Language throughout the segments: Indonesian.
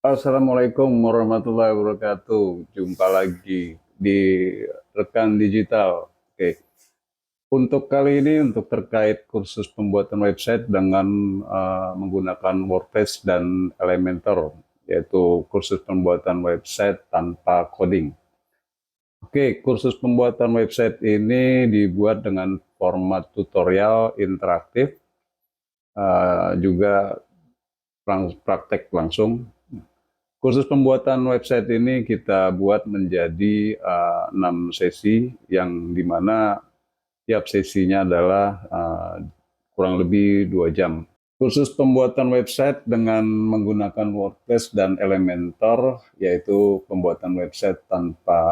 Assalamualaikum warahmatullahi wabarakatuh. Jumpa lagi di Rekan Digital. Oke, untuk kali ini untuk terkait kursus pembuatan website dengan menggunakan WordPress dan Elementor, yaitu kursus pembuatan website tanpa coding. Oke, kursus pembuatan website ini dibuat dengan format tutorial interaktif, juga praktek langsung. Kursus pembuatan website ini kita buat menjadi 6 sesi yang dimana tiap sesinya adalah kurang lebih 2 jam. Kursus pembuatan website dengan menggunakan WordPress dan Elementor, yaitu pembuatan website tanpa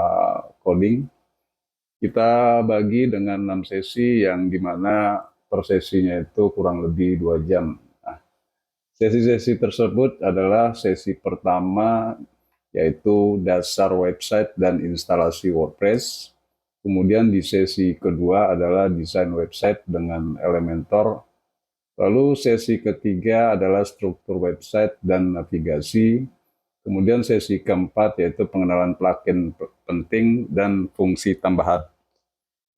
coding, kita bagi dengan 6 sesi yang dimana per sesinya itu kurang lebih 2 jam. Sesi-sesi tersebut adalah sesi pertama yaitu dasar website dan instalasi WordPress. Kemudian di sesi kedua adalah desain website dengan Elementor. Lalu sesi ketiga adalah struktur website dan navigasi. Kemudian sesi keempat yaitu pengenalan plugin penting dan fungsi tambahan.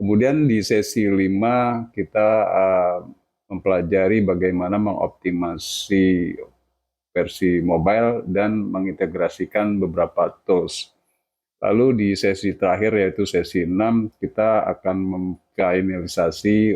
Kemudian di sesi 5 kita mempelajari bagaimana mengoptimasi versi mobile dan mengintegrasikan beberapa tools. Lalu di sesi terakhir yaitu sesi 6 kita akan memfinalisasi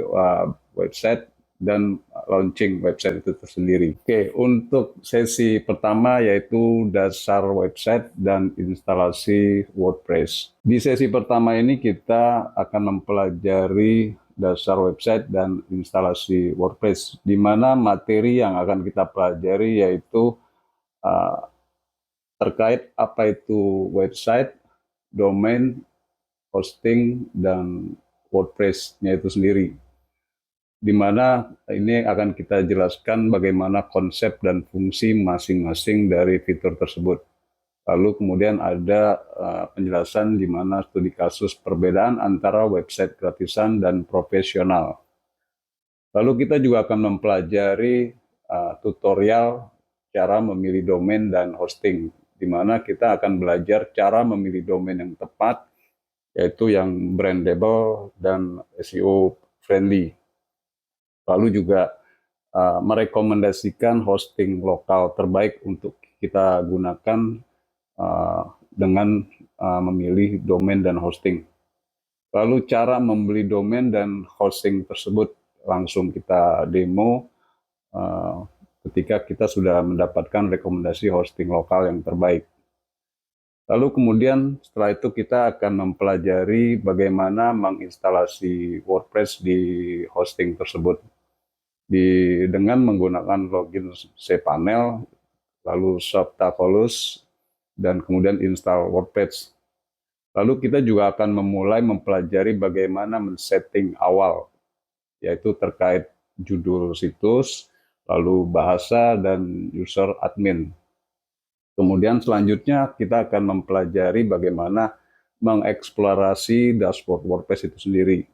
website dan launching website itu tersendiri. Oke, untuk sesi pertama yaitu dasar website dan instalasi WordPress. Di sesi pertama ini kita akan mempelajari dasar website dan instalasi WordPress, di mana materi yang akan kita pelajari yaitu terkait apa itu website, domain, hosting, dan WordPress-nya itu sendiri. Di mana ini akan kita jelaskan bagaimana konsep dan fungsi masing-masing dari fitur tersebut. Lalu kemudian ada penjelasan di mana studi kasus perbedaan antara website gratisan dan profesional. Lalu kita juga akan mempelajari tutorial cara memilih domain dan hosting, di mana kita akan belajar cara memilih domain yang tepat, yaitu yang brandable dan SEO friendly. Lalu juga merekomendasikan hosting lokal terbaik untuk kita gunakan dengan memilih domain dan hosting. Lalu cara membeli domain dan hosting tersebut langsung kita demo ketika kita sudah mendapatkan rekomendasi hosting lokal yang terbaik. Lalu kemudian setelah itu kita akan mempelajari bagaimana menginstalasi WordPress di hosting tersebut dengan menggunakan login cPanel, lalu Shoptacolous, dan kemudian install WordPress. Lalu kita juga akan memulai mempelajari bagaimana men-setting awal, yaitu terkait judul situs, lalu bahasa, dan user admin. Kemudian selanjutnya kita akan mempelajari bagaimana mengeksplorasi dashboard WordPress itu sendiri,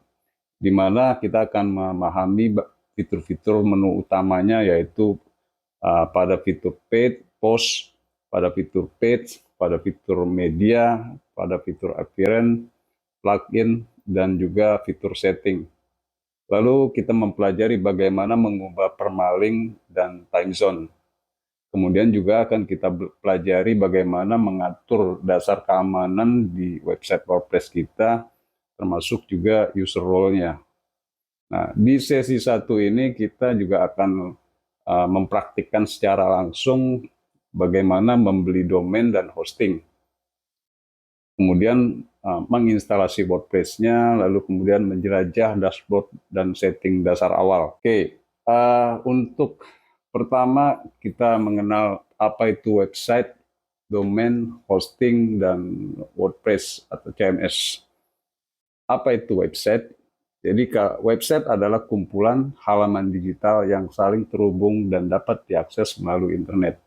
di mana kita akan memahami fitur-fitur menu utamanya, yaitu pada fitur page, post, pada fitur page, pada fitur media, pada fitur appearance, plugin, dan juga fitur setting. Lalu kita mempelajari bagaimana mengubah permalink dan time zone. Kemudian juga akan kita pelajari bagaimana mengatur dasar keamanan di website WordPress kita, termasuk juga user role-nya. Nah, di sesi 1 ini kita juga akan mempraktikkan secara langsung bagaimana membeli domain dan hosting. Kemudian menginstalasi WordPress-nya, lalu kemudian menjelajah dashboard dan setting dasar awal. Oke, untuk pertama kita mengenal apa itu website, domain, hosting, dan WordPress atau CMS. Apa itu website? Jadi website adalah kumpulan halaman digital yang saling terhubung dan dapat diakses melalui internet.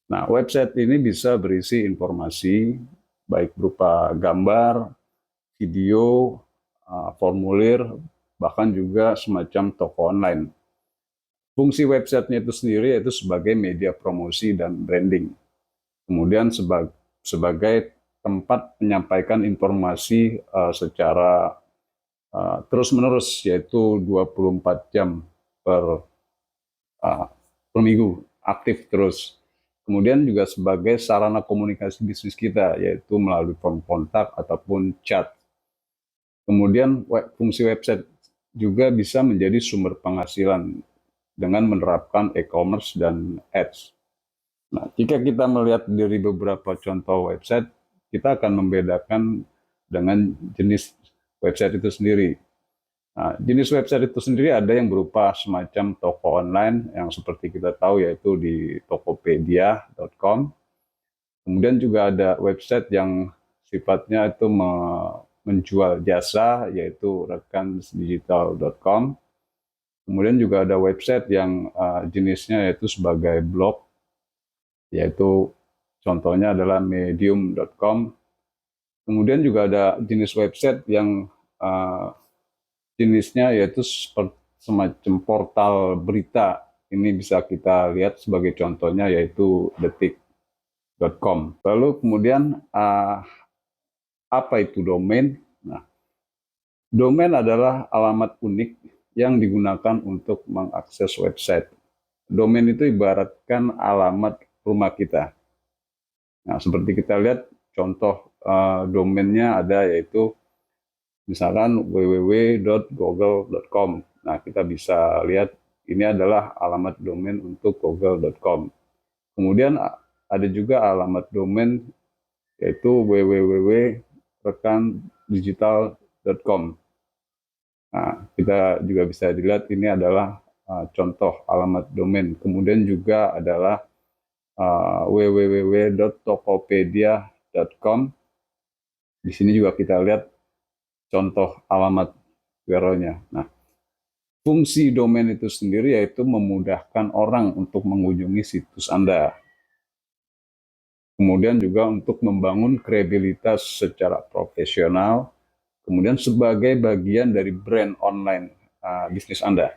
Nah, website ini bisa berisi informasi, baik berupa gambar, video, formulir, bahkan juga semacam toko online. Fungsi websitenya itu sendiri yaitu sebagai media promosi dan branding. Kemudian sebagai tempat menyampaikan informasi secara terus-menerus, yaitu 24 jam per per minggu, aktif terus. Kemudian juga sebagai sarana komunikasi bisnis kita, yaitu melalui form kontak ataupun chat. Kemudian fungsi website juga bisa menjadi sumber penghasilan dengan menerapkan e-commerce dan ads. Nah, jika kita melihat dari beberapa contoh website, kita akan membedakan dengan jenis website itu sendiri. Nah, jenis website itu sendiri ada yang berupa semacam toko online yang seperti kita tahu, yaitu di tokopedia.com. Kemudian juga ada website yang sifatnya itu menjual jasa, yaitu rekansdigital.com. Kemudian juga ada website yang jenisnya yaitu sebagai blog, yaitu contohnya adalah medium.com. Kemudian juga ada jenis website yang jenisnya yaitu semacam portal berita. Ini bisa kita lihat sebagai contohnya yaitu detik.com. Lalu kemudian apa itu domain? Nah, domain adalah alamat unik yang digunakan untuk mengakses website. Domain itu ibaratkan alamat rumah kita. Nah, seperti kita lihat contoh domainnya ada, yaitu misalkan www.google.com. Nah, kita bisa lihat ini adalah alamat domain untuk google.com. Kemudian ada juga alamat domain yaitu www.rekandigital.com. Nah, kita juga bisa dilihat ini adalah contoh alamat domain. Kemudian juga adalah www.tokopedia.com. Di sini juga kita lihat contoh alamat URL-nya. Nah, fungsi domain itu sendiri yaitu memudahkan orang untuk mengunjungi situs Anda. Kemudian juga untuk membangun kredibilitas secara profesional, kemudian sebagai bagian dari brand online bisnis Anda.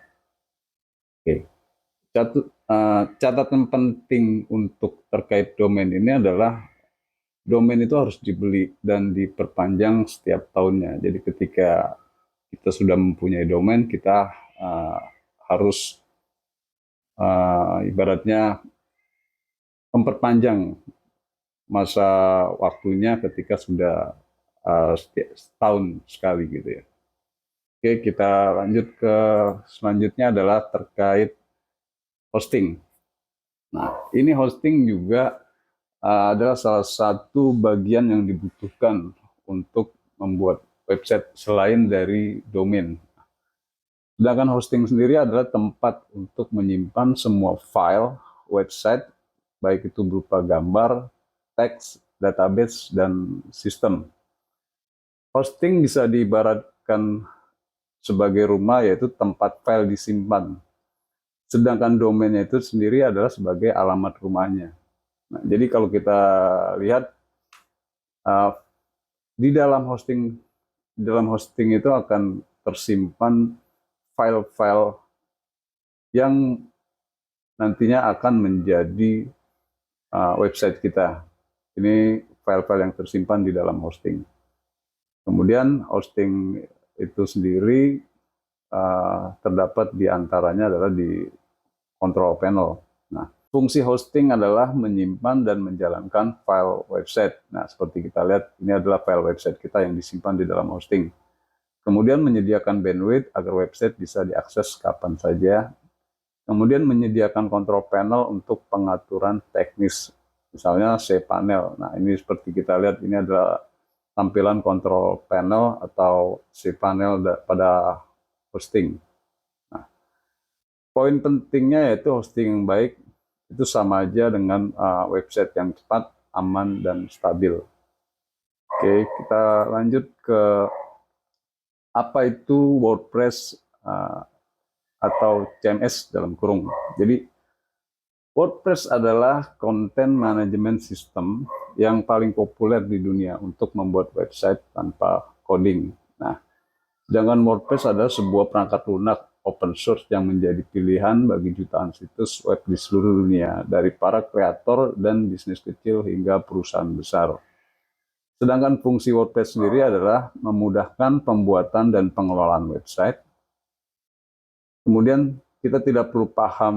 Oke. Catatan penting untuk terkait domain ini adalah domain itu harus dibeli dan diperpanjang setiap tahunnya. Jadi ketika kita sudah mempunyai domain, kita harus ibaratnya memperpanjang masa waktunya ketika sudah setahun sekali gitu ya. Oke, kita lanjut ke selanjutnya adalah terkait hosting. Nah, ini hosting juga adalah salah satu bagian yang dibutuhkan untuk membuat website selain dari domain. Sedangkan hosting sendiri adalah tempat untuk menyimpan semua file website, baik itu berupa gambar, teks, database, dan sistem. Hosting bisa diibaratkan sebagai rumah, yaitu tempat file disimpan. Sedangkan domainnya itu sendiri adalah sebagai alamat rumahnya. Nah, jadi kalau kita lihat di dalam hosting itu akan tersimpan file-file yang nantinya akan menjadi website kita. Ini file-file yang tersimpan di dalam hosting. Kemudian hosting itu sendiri terdapat di antaranya adalah di control panel. Nah, fungsi hosting adalah menyimpan dan menjalankan file website. Nah, seperti kita lihat, ini adalah file website kita yang disimpan di dalam hosting. Kemudian menyediakan bandwidth agar website bisa diakses kapan saja. Kemudian menyediakan control panel untuk pengaturan teknis, misalnya cPanel. Nah, ini seperti kita lihat, ini adalah tampilan control panel atau cPanel pada hosting. Nah, poin pentingnya yaitu hosting yang baik itu sama aja dengan website yang cepat, aman, dan stabil. Oke, kita lanjut ke apa itu WordPress atau CMS dalam kurung. Jadi WordPress adalah content management system yang paling populer di dunia untuk membuat website tanpa coding. Nah, sedangkan WordPress adalah sebuah perangkat lunak open source yang menjadi pilihan bagi jutaan situs web di seluruh dunia, dari para kreator dan bisnis kecil hingga perusahaan besar. Sedangkan fungsi WordPress sendiri adalah memudahkan pembuatan dan pengelolaan website. Kemudian kita tidak perlu paham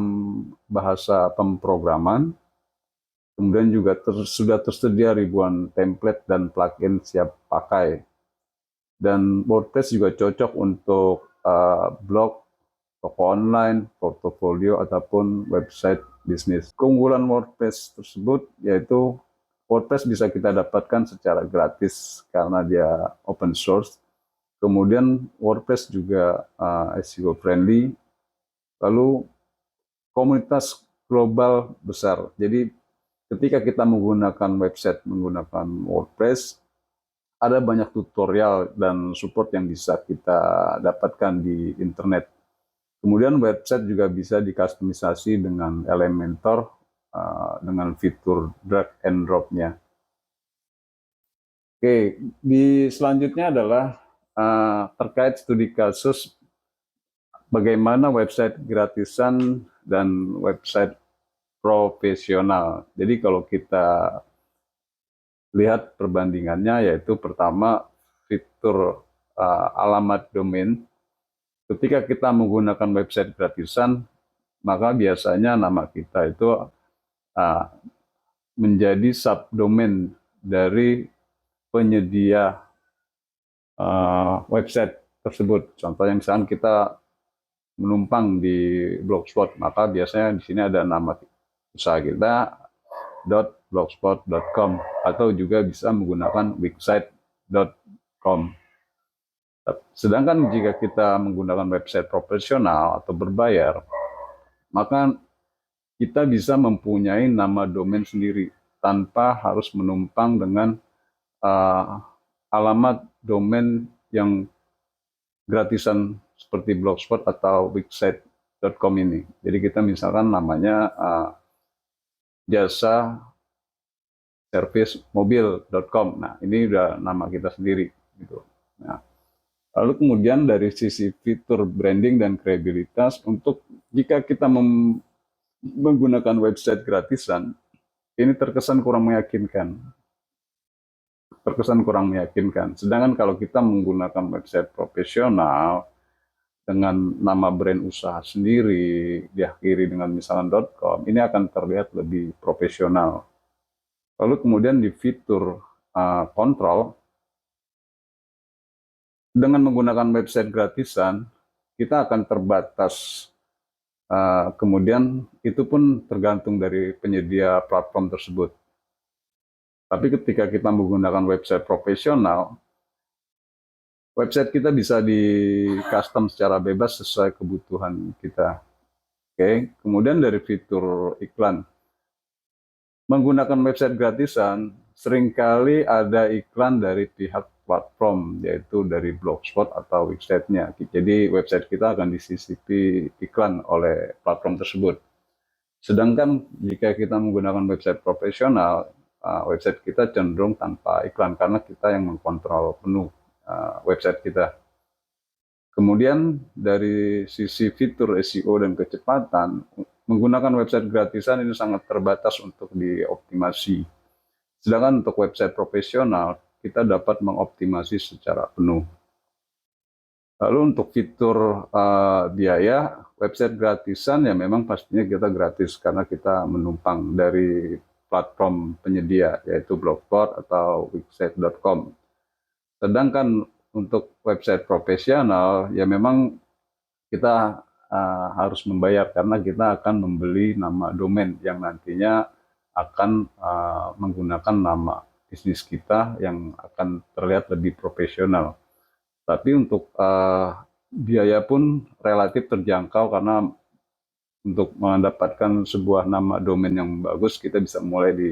bahasa pemrograman. Kemudian juga sudah tersedia ribuan template dan plugin siap pakai. Dan WordPress juga cocok untuk blog, toko online, portofolio, ataupun website bisnis. Keunggulan WordPress tersebut yaitu WordPress bisa kita dapatkan secara gratis karena dia open source. Kemudian WordPress juga SEO friendly. Lalu komunitas global besar. Jadi ketika kita menggunakan website menggunakan WordPress, ada banyak tutorial dan support yang bisa kita dapatkan di internet. Kemudian website juga bisa dikustomisasi dengan Elementor dengan fitur drag and drop-nya. Oke, di selanjutnya adalah terkait studi kasus bagaimana website gratisan dan website profesional. Jadi kalau kita lihat perbandingannya, yaitu pertama fitur alamat domain. Ketika kita menggunakan website gratisan, maka biasanya nama kita itu menjadi subdomain dari penyedia website tersebut. Contohnya misalnya kita menumpang di Blogspot, maka biasanya di sini ada nama usaha kita .blogspot.com atau juga bisa menggunakan wixsite.com. Sedangkan jika kita menggunakan website profesional atau berbayar, maka kita bisa mempunyai nama domain sendiri tanpa harus menumpang dengan alamat domain yang gratisan seperti Blogspot atau wixsite.com ini. Jadi kita misalkan namanya jasa servicemobil.com. Nah, ini udah nama kita sendiri gitu. Nah, lalu kemudian dari sisi fitur branding dan kredibilitas, untuk jika kita menggunakan website gratisan, ini terkesan kurang meyakinkan. Sedangkan kalau kita menggunakan website profesional dengan nama brand usaha sendiri, diakhiri dengan misalnya .com, ini akan terlihat lebih profesional. Lalu kemudian di fitur kontrol, dengan menggunakan website gratisan, kita akan terbatas. Kemudian itu pun tergantung dari penyedia platform tersebut. Tapi ketika kita menggunakan website profesional, website kita bisa di custom secara bebas sesuai kebutuhan kita. Oke, kemudian dari fitur iklan. Menggunakan website gratisan, seringkali ada iklan dari pihak platform, yaitu dari Blogspot atau website-nya. Jadi website kita akan disisipi iklan oleh platform tersebut. Sedangkan jika kita menggunakan website profesional, website kita cenderung tanpa iklan karena kita yang mengkontrol penuh website kita. Kemudian dari sisi fitur SEO dan kecepatan, menggunakan website gratisan ini sangat terbatas untuk dioptimasi. Sedangkan untuk website profesional, kita dapat mengoptimasi secara penuh. Lalu untuk fitur biaya, website gratisan ya memang pastinya kita gratis karena kita menumpang dari platform penyedia, yaitu Blogspot atau wixsite.com. Sedangkan untuk website profesional, ya memang kita harus membayar karena kita akan membeli nama domain yang nantinya akan menggunakan nama bisnis kita yang akan terlihat lebih profesional. Tapi untuk biaya pun relatif terjangkau karena untuk mendapatkan sebuah nama domain yang bagus kita bisa mulai di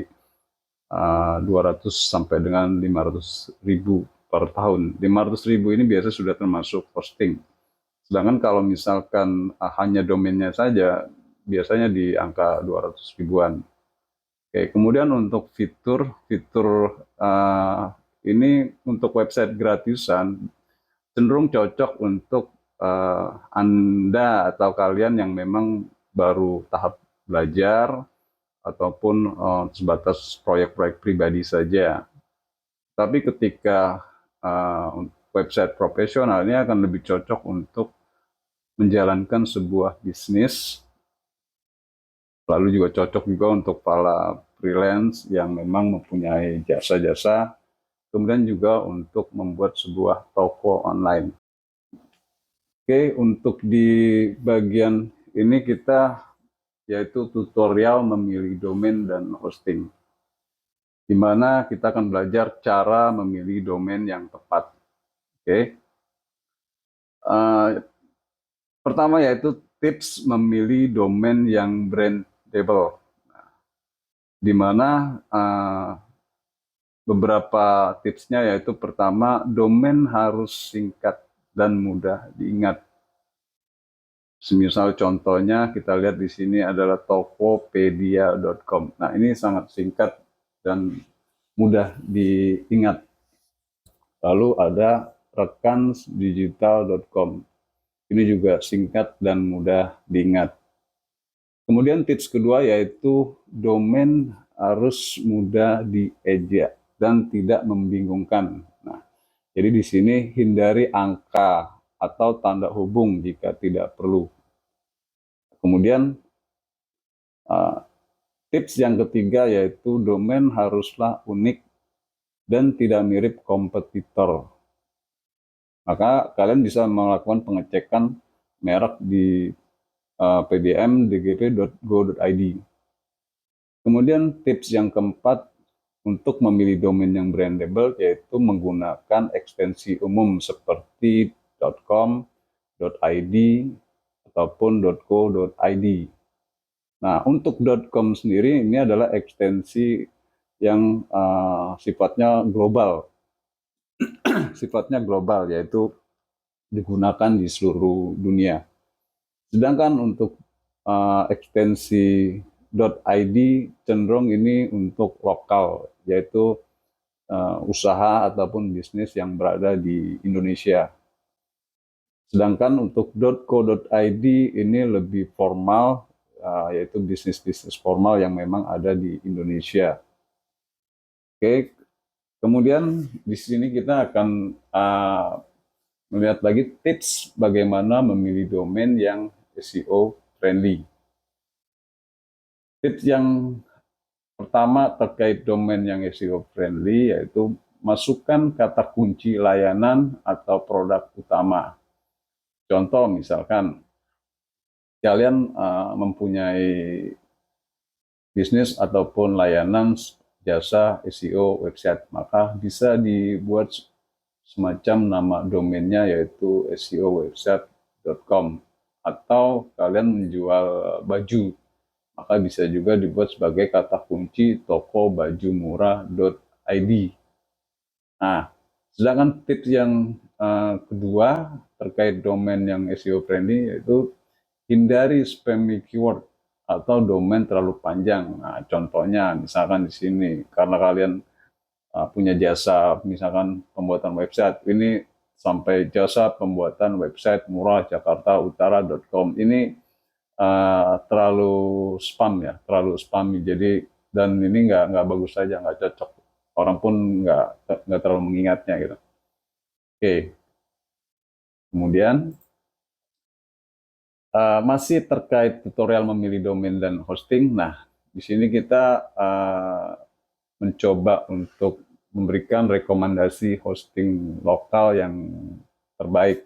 200 sampai dengan 500.000 per tahun. 500.000 ini biasa sudah termasuk hosting. Sedangkan kalau misalkan hanya domainnya saja, biasanya di angka 200 ribuan. Oke, kemudian untuk fitur ini untuk website gratisan cenderung cocok untuk Anda atau kalian yang memang baru tahap belajar ataupun sebatas proyek-proyek pribadi saja. Tapi ketika website profesional ini akan lebih cocok untuk menjalankan sebuah bisnis, lalu juga cocok juga untuk para freelance yang memang mempunyai jasa-jasa, kemudian juga untuk membuat sebuah toko online. Oke, untuk di bagian ini kita yaitu tutorial memilih domain dan hosting, di mana kita akan belajar cara memilih domain yang tepat. Oke, pertama yaitu tips memilih domain yang brandable, di mana beberapa tipsnya yaitu pertama, domain harus singkat dan mudah diingat. Semisal contohnya kita lihat di sini adalah tokopedia.com. Nah, ini sangat singkat dan mudah diingat. Lalu ada rekansdigital.com. Ini juga singkat dan mudah diingat. Kemudian tips kedua yaitu domain harus mudah dieja dan tidak membingungkan. Nah, jadi di sini hindari angka atau tanda hubung jika tidak perlu. Kemudian tips yang ketiga yaitu domain haruslah unik dan tidak mirip kompetitor. Maka kalian bisa melakukan pengecekan merek di pdm.dgp.go.id. Kemudian tips yang keempat untuk memilih domain yang brandable yaitu menggunakan ekstensi umum seperti .com, .id, ataupun .co.id. Nah, untuk .com sendiri ini adalah ekstensi yang sifatnya global, yaitu digunakan di seluruh dunia. Sedangkan untuk ekstensi .id cenderung ini untuk lokal, yaitu usaha ataupun bisnis yang berada di Indonesia. Sedangkan untuk .co.id ini lebih formal, yaitu bisnis-bisnis formal yang memang ada di Indonesia. Oke, kemudian di sini kita akan melihat lagi tips bagaimana memilih domain yang SEO friendly. Tips yang pertama terkait domain yang SEO friendly yaitu masukkan kata kunci layanan atau produk utama. Contoh misalkan kalian mempunyai bisnis ataupun layanan jasa SEO website, maka bisa dibuat semacam nama domainnya yaitu seowebsite.com. Atau kalian menjual baju, maka bisa juga dibuat sebagai kata kunci tokobajumurah.id. Nah, sedangkan tips yang kedua terkait domain yang SEO friendly yaitu hindari spam keyword atau domain terlalu panjang. Nah, contohnya misalkan di sini karena kalian punya jasa misalkan pembuatan website, ini sampai jasa pembuatan website murah jakartautara.com, ini terlalu spam ya, terlalu spam. Jadi dan ini nggak bagus saja, nggak cocok, orang pun nggak terlalu mengingatnya gitu. Oke, kemudian masih terkait tutorial memilih domain dan hosting. Nah, di sini kita mencoba untuk memberikan rekomendasi hosting lokal yang terbaik.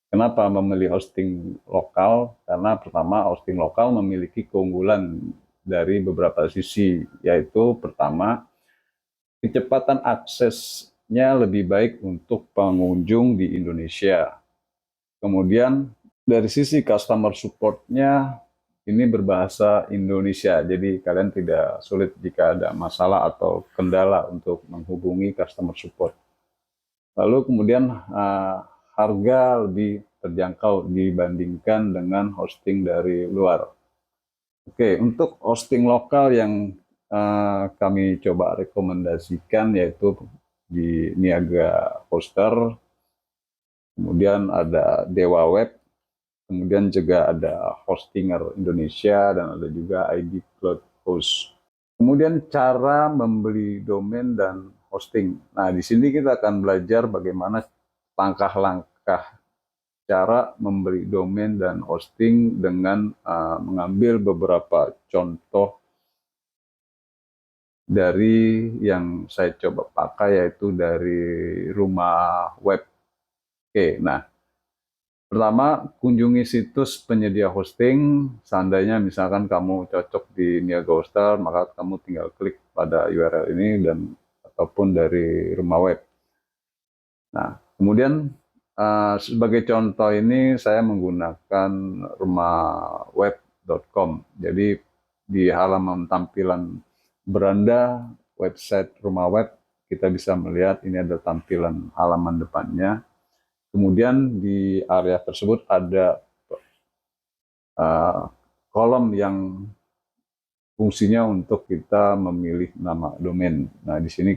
Kenapa memilih hosting lokal? Karena pertama, hosting lokal memiliki keunggulan dari beberapa sisi, yaitu pertama, kecepatan aksesnya lebih baik untuk pengunjung di Indonesia. Kemudian dari sisi customer support-nya ini berbahasa Indonesia, jadi kalian tidak sulit jika ada masalah atau kendala untuk menghubungi customer support. Lalu kemudian harga lebih terjangkau dibandingkan dengan hosting dari luar. Oke, untuk hosting lokal yang kami coba rekomendasikan yaitu di Niaga Hoster. kemudian ada Dewa Web, kemudian juga ada Hostinger Indonesia, dan ada juga ID Cloud Host. Kemudian cara membeli domain dan hosting. Nah, di sini kita akan belajar bagaimana langkah-langkah cara membeli domain dan hosting dengan mengambil beberapa contoh dari yang saya coba pakai, yaitu dari Rumah Web. Oke, nah pertama, kunjungi situs penyedia hosting. Seandainya misalkan kamu cocok di Niaga Hoster, maka kamu tinggal klik pada URL ini dan ataupun dari Rumah Web. Nah, kemudian sebagai contoh ini saya menggunakan rumahweb.com. Jadi di halaman tampilan beranda website Rumah Web, kita bisa melihat ini ada tampilan halaman depannya. Kemudian di area tersebut ada kolom yang fungsinya untuk kita memilih nama domain. Nah, di sini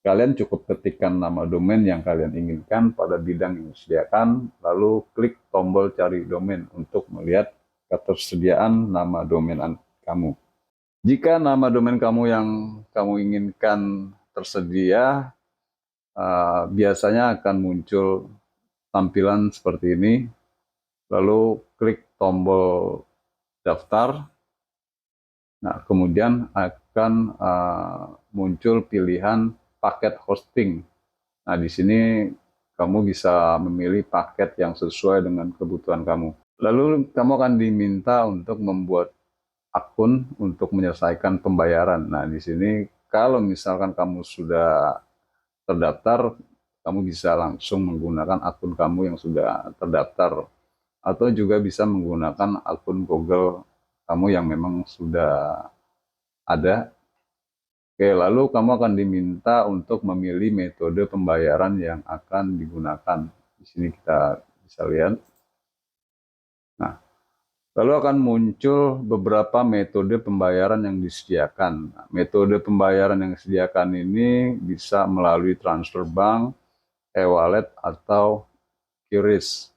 kalian cukup ketikkan nama domain yang kalian inginkan pada bidang yang disediakan, lalu klik tombol cari domain untuk melihat ketersediaan nama domain kamu. Jika nama domain kamu yang kamu inginkan tersedia, biasanya akan muncul tampilan seperti ini, lalu klik tombol daftar. Nah, kemudian akan muncul pilihan paket hosting. Nah, di sini kamu bisa memilih paket yang sesuai dengan kebutuhan kamu. Lalu kamu akan diminta untuk membuat akun untuk menyelesaikan pembayaran. Nah, di sini kalau misalkan kamu sudah terdaftar, kamu bisa langsung menggunakan akun kamu yang sudah terdaftar, atau juga bisa menggunakan akun Google kamu yang memang sudah ada. Oke, lalu kamu akan diminta untuk memilih metode pembayaran yang akan digunakan. Di sini kita bisa lihat. Nah, lalu akan muncul beberapa metode pembayaran yang disediakan. Nah, metode pembayaran yang disediakan ini bisa melalui transfer bank, e-wallet, atau QRIS.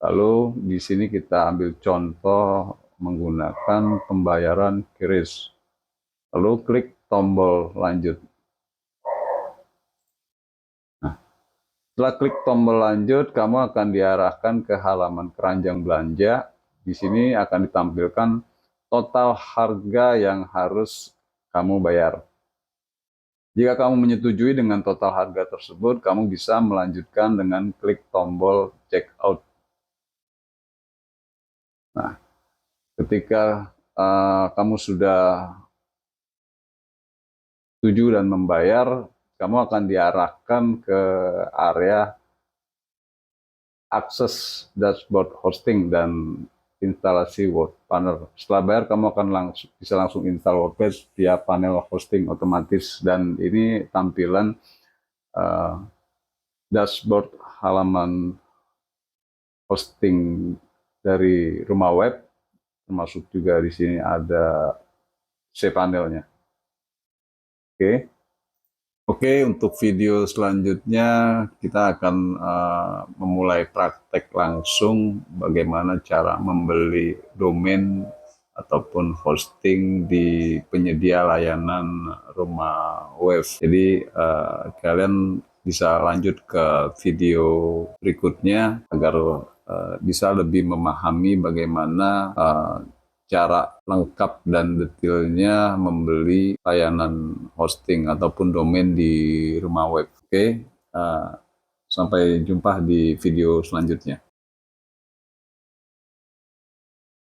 Lalu di sini kita ambil contoh menggunakan pembayaran QRIS. Lalu klik tombol lanjut. Nah, setelah klik tombol lanjut, kamu akan diarahkan ke halaman keranjang belanja. Di sini akan ditampilkan total harga yang harus kamu bayar. Jika kamu menyetujui dengan total harga tersebut, kamu bisa melanjutkan dengan klik tombol checkout. Nah, ketika kamu sudah setuju dan membayar, kamu akan diarahkan ke area akses dashboard hosting dan instalasi WordPanel. Setelah bayar, kamu akan bisa langsung install WordPress via panel hosting otomatis, dan ini tampilan dashboard halaman hosting dari Rumah Web, termasuk juga di sini ada cPanelnya. Oke, untuk video selanjutnya kita akan memulai praktek langsung bagaimana cara membeli domain ataupun hosting di penyedia layanan Rumah Web. Jadi kalian bisa lanjut ke video berikutnya agar bisa lebih memahami bagaimana cara lengkap dan detailnya membeli layanan hosting ataupun domain di Rumah Web. Oke, sampai jumpa di video selanjutnya.